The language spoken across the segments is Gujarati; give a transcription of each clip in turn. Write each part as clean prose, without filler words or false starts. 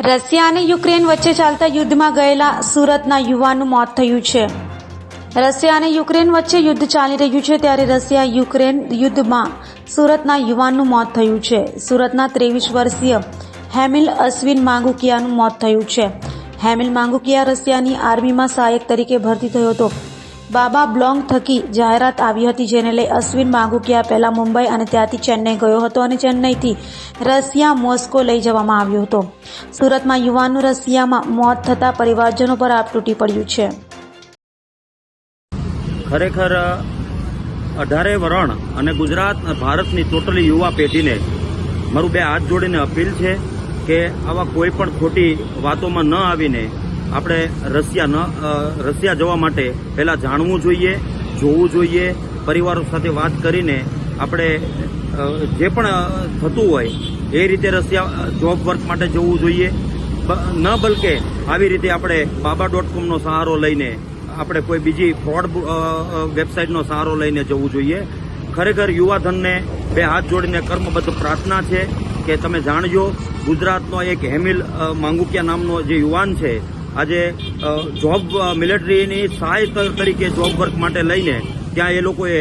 રશિયા અને યુક્રેન વચ્ચે ચાલતા યુદ્ધમાં ગયેલા સુરતના યુવાનનું મોત થયું છે. રશિયા અને યુક્રેન વચ્ચે યુદ્ધ ચાલી રહ્યું છે ત્યારે રશિયા યુક્રેન યુદ્ધમાં સુરતના યુવાનનું મોત થયું છે. સુરતના 23 વર્ષીય હેમિલ અશ્વિન માંગુકિયાનું મોત થયું છે. હેમિલ માંગુકિયા રશિયાની આર્મીમાં સહાયક તરીકે ભરતી થયો હતો. બાબા બ્લોગ થકી જાહેરાત આવી હતી, જેને લઈ અશ્વિન માંગુકિયા પહેલા મુંબઈ અને ત્યાંથી ચેન્નઈ ગયો હતો અને ચેન્નઈથી રશિયા મોસ્કો લઈ જવામાં આવ્યો હતો. સુરતમાં યુવાનનું રશિયામાં મોત થતાં પરિવારજનો પર આપ તૂટી પડ્યું છે. ખરેખર 18 વરણ અને ગુજરાત ભારતની ટોટલી યુવા પેઢીને મારું 2 હાથ જોડીને અપીલ છે કે આવા કોઈ પણ ખોટી વાતોમાં ન આવીને આપણે રશિયા જવા માટે પહેલાં જાણવું જોઈએ, જોવું જોઈએ, પરિવારો સાથે વાત કરીને આપણે જે પણ થતું હોય એ રીતે રશિયા જોબ વર્ક માટે જવું જોઈએ. ન બલકે આવી રીતે આપણે બાબા.comનો સહારો લઈને આપણે કોઈ બીજી ફ્રોડ વેબસાઇટનો સહારો લઈને જવું જોઈએ. ખરેખર યુવાધનને 2 હાથ જોડીને કર્મબદ્ધ પ્રાર્થના છે કે તમે જાણજો, ગુજરાતનો એક હેમિલ માંગુકિયા નામનો જે યુવાન છે આજે જોબ મિલિટરીની સહાય તરીકે જોબ વર્ક માટે લઈને ત્યાં એ લોકોએ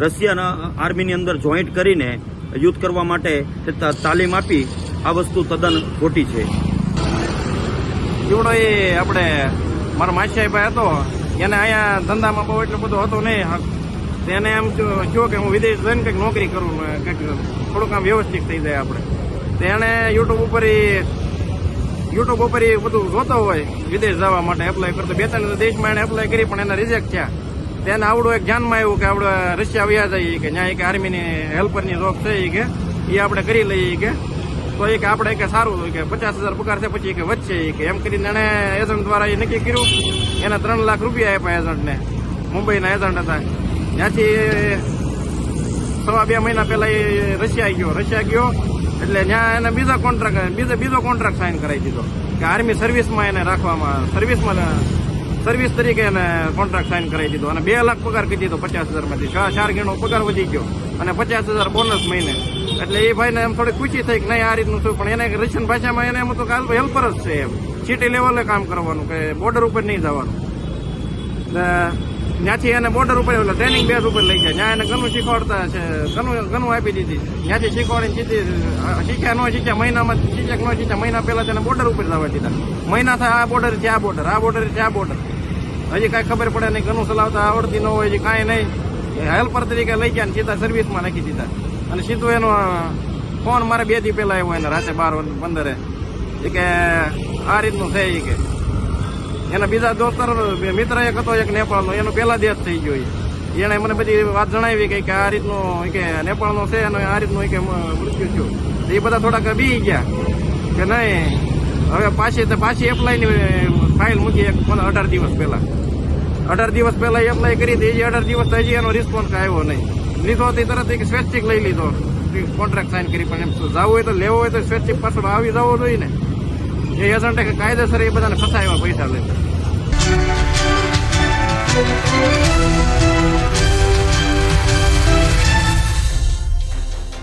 રશિયાના આર્મીની અંદર જોઈન્ટ કરીને યુદ્ધ કરવા માટે તાલીમ આપી. આ વસ્તુ તદ્દન ખોટી છે. જીવડો એ આપણે મારો માસીભાઈ હતો, એને અહીંયા ધંધામાં બહુ એટલો બધો હતો નહીં. એને એમ કહ્યું કે હું વિદેશ જઈને કંઈક નોકરી કરું, કંઈક થોડુંક આમ વ્યવસ્થિત થઈ જાય આપણે. તો એને યુટ્યુબ ઉપર એ બધું જોતો હોય વિદેશ જવા માટે એપ્લાય કરતો. 2-3 દેશમાં એને એપ્લાય કરી પણ એને રિજેક્ટ થયા. તેને આવડું એક ધ્યાનમાં આવ્યું કે આપણે રશિયા વ્યા જઈએ કે ત્યાં એક આર્મીની હેલ્પરની જોબ છે કે એ આપણે કરી લઈએ કે તો એ કે આપણે કે સારું કે 50,000 પગાર છે પછી કે વધશે કે એમ કરીને એને એજન્ટ દ્વારા એ નક્કી કર્યું. એને 3 લાખ રૂપિયા આપ્યા એજન્ટને. મુંબઈના એજન્ટ હતા. ત્યાંથી 2 મહિના પહેલા એ રશિયા ગયો એટલે ત્યાં એને બીજો કોન્ટ્રાક્ટ સાઇન કરાવી દીધો કે આર્મી સર્વિસમાં એને રાખવામાં સર્વિસ તરીકે એને કોન્ટ્રાક્ટ સાઇન કરાવી દીધો અને 2 લાખ પગાર કરી દીધો. 50,000માંથી 4 ગણો પગાર વધી ગયો અને 50,000 બોનસ મહિને. એટલે એ ભાઈને એમ થોડી ખુશી થઈ કે નહીં આ રીતનું શું, પણ એને રશિયન ભાષામાં એને એમ તો હેલ્પર જ છે એમ, સિટી લેવલે કામ કરવાનું કે બોર્ડર ઉપર નહીં જવાનું. ત્યાંથી એને બોર્ડર ઉપર ટ્રેનિંગ બેઝ ઉપર લઈ જાય. ત્યાં એને ઘણું શીખવાડતા છે, ઘણું આપી દીધી. ત્યાંથી શીખવાડીને શીખ્યા મહિનામાં શીખ્યા મહિના પહેલા તેને બોર્ડર ઉપર જવા દીધા. મહિના થાય આ બોર્ડર છે, આ બોર્ડર છે, આ બોર્ડર. હજી કાંઈ ખબર પડે નહીં, ઘણું ચલાવતા આવડતી ન હોય, હજી કાંઈ નહીં. હેલ્પર તરીકે લઈ ગયા સીધા સર્વિસમાં નાખી દીધા. અને સીધું એનો ફોન મારે 2 દી પહેલા આવ્યો એને રાતે 12-15 એ કે આ રીતનું છે. એ કે એના બીજા દોસ્તાર મિત્ર એક હતો એક નેપાળનો, એનો પહેલા દેશ થઈ ગયો. એને મને બધી વાત જણાવી કે આ રીતનું કે નેપાળનો છે અને આ રીતનું કે મૃત્યુ થયું. એ બધા થોડાક બી ગયા કે નહીં હવે પાછી એપ્લાયની ફાઇલ મૂકી 18 દિવસ પહેલા. 18 દિવસ પહેલા એપ્લાય કરી હતી. 18 દિવસ હજી એનો રિસ્પોન્સ આવ્યો નહીં. લીધો હતી તરત સ્વૈચ્છિક લઈ લીધો, કોન્ટ્રાક્ટ સાઇન કરી. પણ એમ જવું હોય તો લેવો હોય તો સ્વૈચ્છિક પાછળ આવી જવો જોઈએ ને. એ એજન્ટે કાયદેસર એ બધાને ફસાવ્યા પૈસા લઈને.